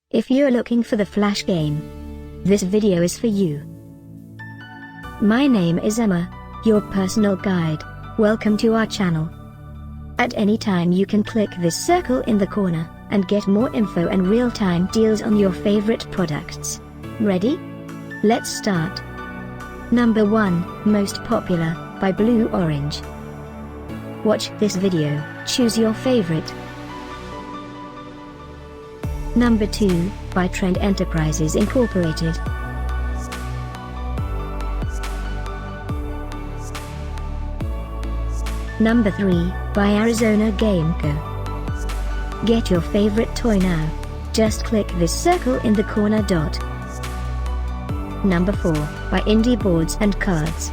If you're looking for the Flash game, this video is for you. My name is Emma, your personal guide. Welcome to our channel. At any time you can click this circle in the corner, and get more info and real-time deals on your favorite products. Ready? Let's start. Number 1, Most Popular, by Blue Orange. Watch this video, choose your favorite. Number 2, by Trend Enterprises Incorporated. Number 3, by Arizona Game Co. Get your favorite toy now. Just click this circle in the corner dot. Number 4, by Indie Boards and Cards.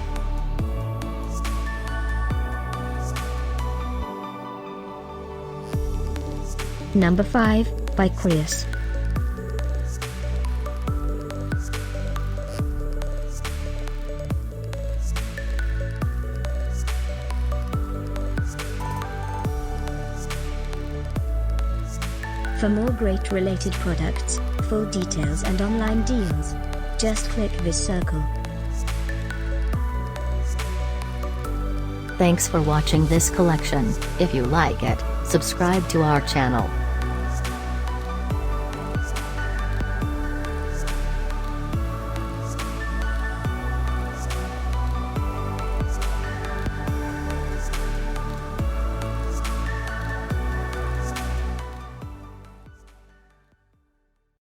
Number 5, by Qurious. For more great related products, full details and online deals, just click this circle. Thanks for watching this collection. If you like it, subscribe to our channel.